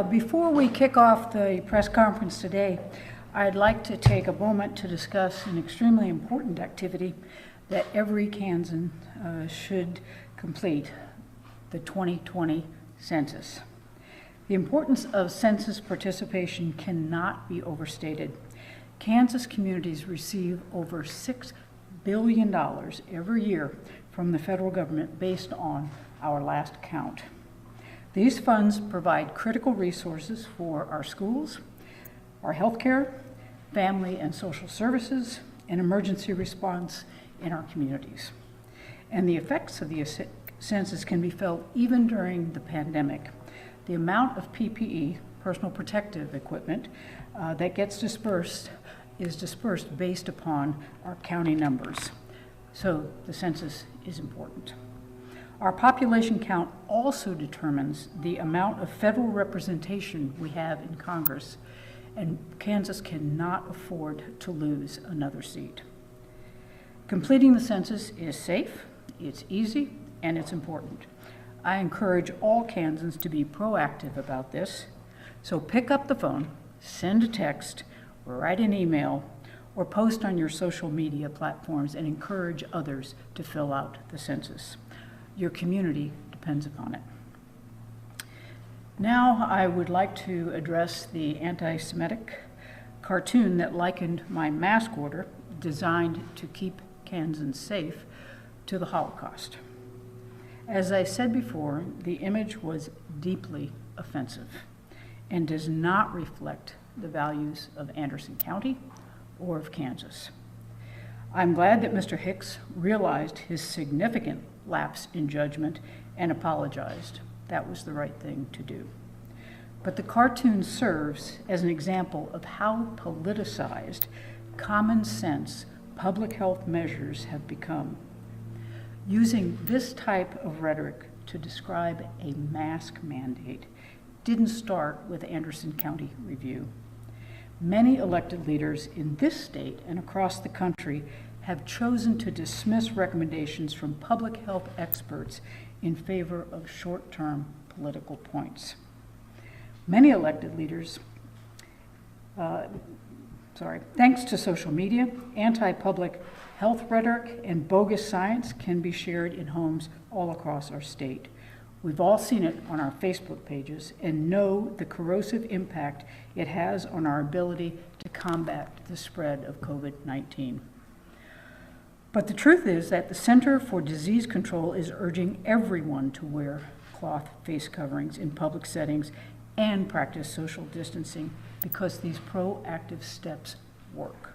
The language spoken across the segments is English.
Before we kick off the press conference today, I'd like to take a moment to discuss an extremely important activity that every Kansan should complete, the 2020 census. The importance of census participation cannot be overstated. Kansas communities receive over $6 billion every year from the federal government based on our last count. These funds provide critical resources for our schools, our healthcare, family and social services, and emergency response in our communities. And the effects of the census can be felt even during the pandemic. The amount of PPE, personal protective equipment, that gets dispersed is dispersed based upon our county numbers. So the census is important. Our population count also determines the amount of federal representation we have in Congress, and Kansas cannot afford to lose another seat. Completing the census is safe, it's easy, and it's important. I encourage all Kansans to be proactive about this, so pick up the phone, send a text, write an email, or post on your social media platforms and encourage others to fill out the census. Your community depends upon it. Now I would like to address the anti-Semitic cartoon that likened my mask order, designed to keep Kansans safe, to the Holocaust. As I said before, the image was deeply offensive and does not reflect the values of Anderson County or of Kansas. I'm glad that Mr. Hicks realized his significant lapse in judgment and apologized. That was the right thing to do. But the cartoon serves as an example of how politicized common sense public health measures have become. Using this type of rhetoric to describe a mask mandate didn't start with Anderson County Review. Many elected leaders in this state and across the country have chosen to dismiss recommendations from public health experts in favor of short-term political points. Many elected leaders, thanks to social media, anti-public health rhetoric and bogus science can be shared in homes all across our state. We've all seen it on our Facebook pages and know the corrosive impact it has on our ability to combat the spread of COVID-19. But the truth is that the Center for Disease Control is urging everyone to wear cloth face coverings in public settings and practice social distancing because these proactive steps work.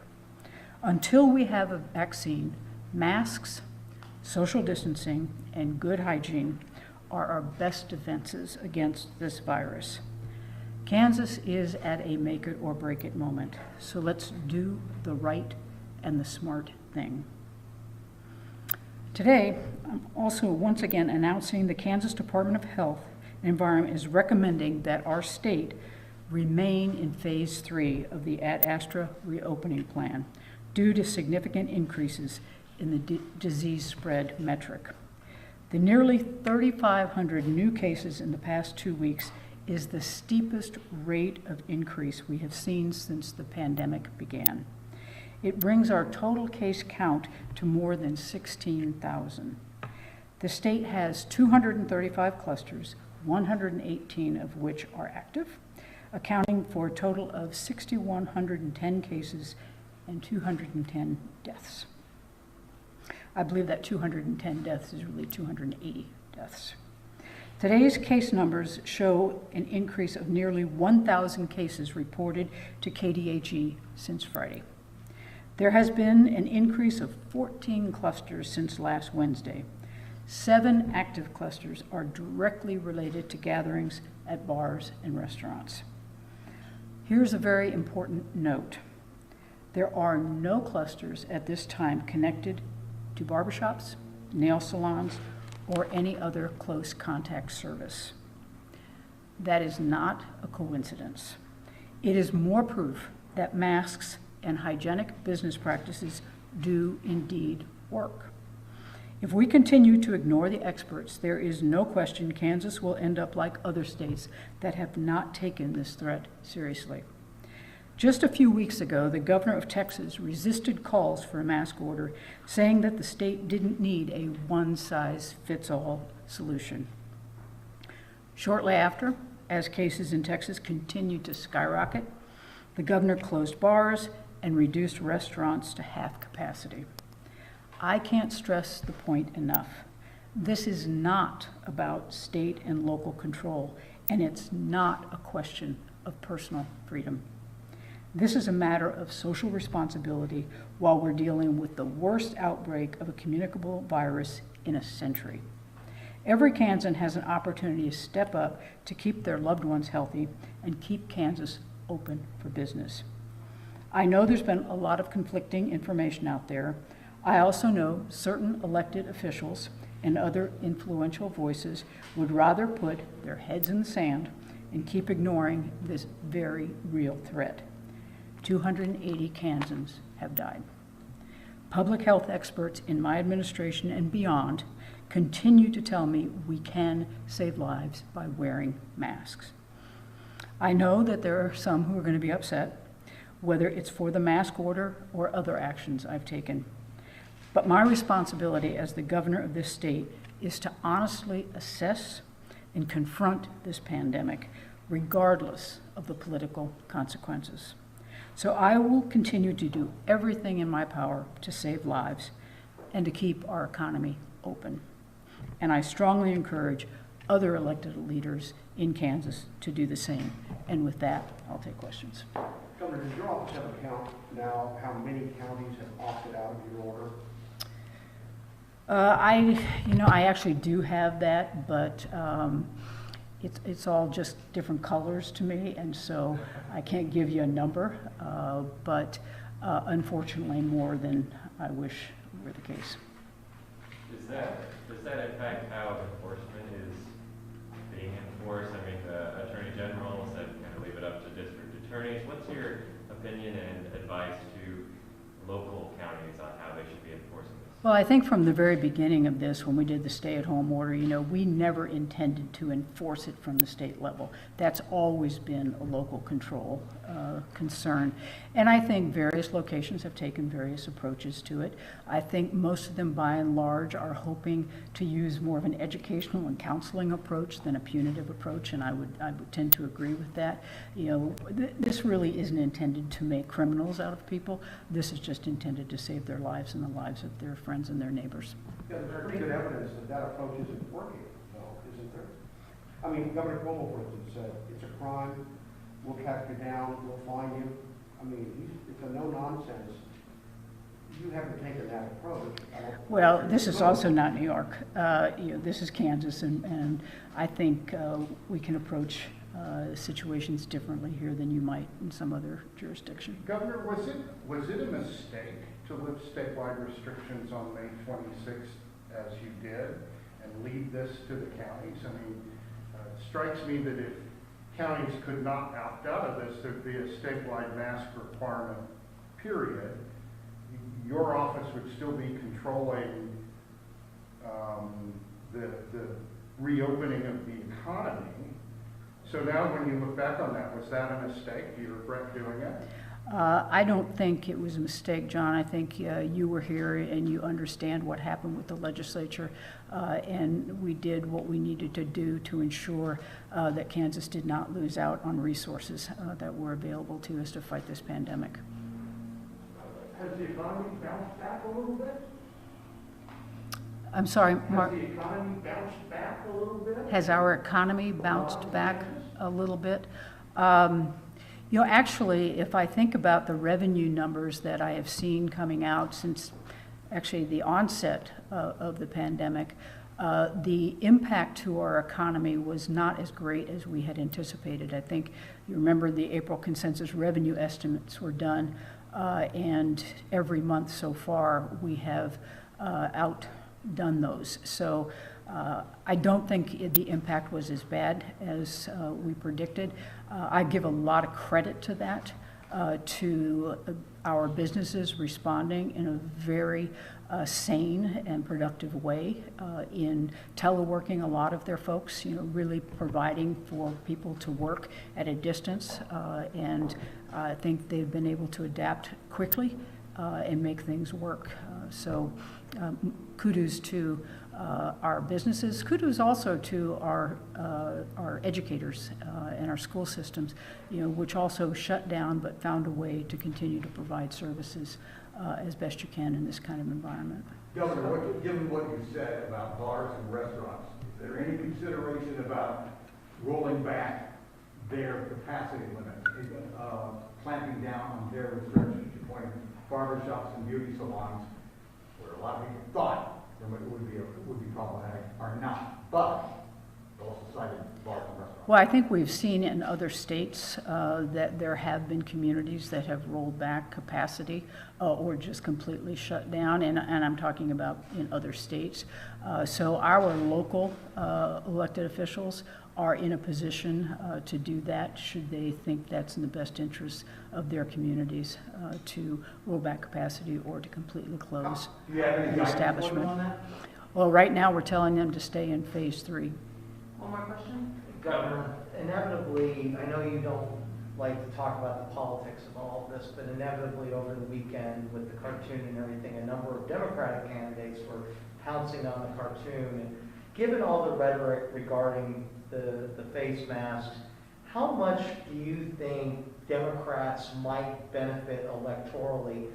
Until we have a vaccine, masks, social distancing, and good hygiene are our best defenses against this virus. Kansas is at a make it or break it moment, so let's do the right and the smart thing. Today, I'm also once again announcing the Kansas Department of Health and Environment is recommending that our state remain in phase 3 of the Ad Astra reopening plan due to significant increases in the disease spread metric. The nearly 3,500 new cases in the past 2 weeks is the steepest rate of increase we have seen since the pandemic began. It brings our total case count to more than 16,000. The state has 235 clusters, 118 of which are active, accounting for a total of 6,110 cases and 210 deaths. I believe that 210 deaths is really 280 deaths. Today's case numbers show an increase of nearly 1,000 cases reported to KDHE since Friday. There has been an increase of 14 clusters since last Wednesday. 7 active clusters are directly related to gatherings at bars and restaurants. Here's a very important note. There are no clusters at this time connected to barbershops, nail salons, or any other close contact service. That is not a coincidence. It is more proof that masks and hygienic business practices do indeed work. If we continue to ignore the experts, there is no question Kansas will end up like other states that have not taken this threat seriously. Just a few weeks ago, the governor of Texas resisted calls for a mask order, saying that the state didn't need a one-size-fits-all solution. Shortly after, as cases in Texas continued to skyrocket, the governor closed bars and reduced restaurants to half capacity. I can't stress the point enough. This is not about state and local control, and it's not a question of personal freedom. This is a matter of social responsibility while we're dealing with the worst outbreak of a communicable virus in a century. Every Kansan has an opportunity to step up to keep their loved ones healthy and keep Kansas open for business. I know there's been a lot of conflicting information out there. I also know certain elected officials and other influential voices would rather put their heads in the sand and keep ignoring this very real threat. 280 Kansans have died. Public health experts in my administration and beyond continue to tell me we can save lives by wearing masks. I know that there are some who are going to be upset, whether it's for the mask order or other actions I've taken. But my responsibility as the governor of this state is to honestly assess and confront this pandemic, regardless of the political consequences. So I will continue to do everything in my power to save lives and to keep our economy open. And I strongly encourage other elected leaders in Kansas to do the same. And with that, I'll take questions. Governor, does your office have a count now how many counties have opted out of your order? I actually do have that, but it's all just different colors to me, and so I can't give you a number, but unfortunately more than I wish were the case. Does that impact how enforcement is being enforced? I mean, the Attorney General said kind of leave it up to district attorneys. What's your opinion and advice to local counties on how they should be enforcing this? Well, I think from the very beginning of this, when we did the stay-at-home order, we never intended to enforce it from the state level. That's always been a local control concern. And I think various locations have taken various approaches to it. I think most of them, by and large, are hoping to use more of an educational and counseling approach than a punitive approach, and I would tend to agree with that. This really isn't intended to make criminals out of people. This is just intended to save their lives and the lives of their friends and their neighbors. Yeah, there's pretty good evidence that that approach isn't working, though, isn't there? I mean, Governor Cuomo, for instance, said it's a crime, we'll track you down, we'll fine you. I mean, it's a no-nonsense. You haven't taken that approach. Well, this is also not New York. This is Kansas, and I think we can approach situations differently here than you might in some other jurisdiction. Governor, was it a mistake to lift statewide restrictions on May 26th as you did and leave this to the counties? I mean, it strikes me that if counties could not opt out of this, there'd be a statewide mask requirement, period. Your office would still be controlling the reopening of the economy. So now when you look back on that, was that a mistake? Do you regret doing it? I don't think it was a mistake, John. I think you were here and you understand what happened with the legislature, and we did what we needed to do to ensure that Kansas did not lose out on resources that were available to us to fight this pandemic. Has the economy bounced back a little bit? I'm sorry, Mark. Has the economy bounced back a little bit? Has our economy bounced back a little bit? Actually, if I think about the revenue numbers that I have seen coming out since actually the onset of the pandemic, the impact to our economy was not as great as we had anticipated. I think you remember the April consensus revenue estimates were done, and every month so far we have outdone those. So I don't think the impact was as bad as we predicted. I give a lot of credit to that, to our businesses responding in a very sane and productive way in teleworking a lot of their folks, really providing for people to work at a distance. And I think they've been able to adapt quickly and make things work. So kudos to our businesses. Kudos also to our educators and our school systems, which also shut down but found a way to continue to provide services as best you can in this kind of environment. Governor, given what you said about bars and restaurants, is there any consideration about rolling back their capacity limit, clamping down on their restrictions? You're pointing barbershops and beauty salons, where a lot of people thought it would be problematic, are not, but also cited bars and restaurants. Well, I think we've seen in other states that there have been communities that have rolled back capacity or just completely shut down, and I'm talking about in other states. So our local elected officials are in a position to do that should they think that's in the best interest of their communities to roll back capacity or to completely close Do you have any the guidance establishment. on that? Well, right now we're telling them to stay in phase 3. One more question? Governor, inevitably, I know you don't like to talk about the politics of all of this, but inevitably over the weekend with the cartoon and everything, a number of Democratic candidates were pouncing on the cartoon. And given all the rhetoric regarding the face masks, how much do you think Democrats might benefit electorally,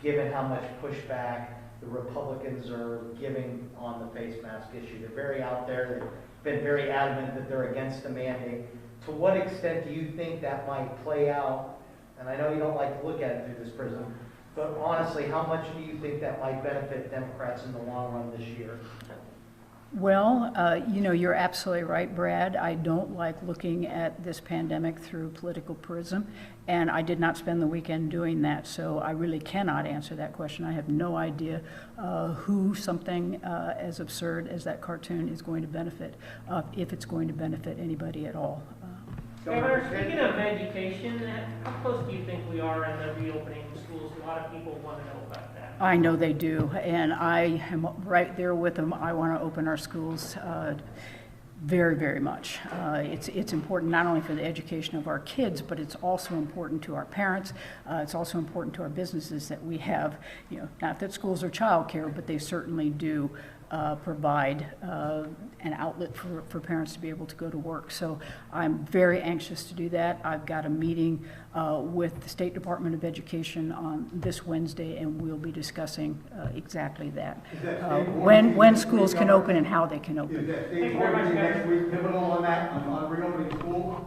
given how much pushback the Republicans are giving on the face mask issue? They're very out there. They've been very adamant that they're against the mandate. To what extent do you think that might play out? And I know you don't like to look at it through this prism, but honestly, how much do you think that might benefit Democrats in the long run this year? Well, you're absolutely right, Brad. I don't like looking at this pandemic through a political prism, and I did not spend the weekend doing that, so I really cannot answer that question. I have no idea who something as absurd as that cartoon is going to benefit, if it's going to benefit anybody at all. Governor, speaking of education, how close do you think we are in the reopening of schools? A lot of people want to know about that. I know they do, and I am right there with them. I want to open our schools very, very much. It's important not only for the education of our kids, but it's also important to our parents. It's also important to our businesses that we have, not that schools are childcare, but they certainly do provide an outlet for parents to be able to go to work. So I'm very anxious to do that. I've got a meeting with the State Department of Education on this Wednesday, and we'll be discussing exactly that. When schools can open and how they can open. Is that state board meeting next week pivotal on that, on reopening schools?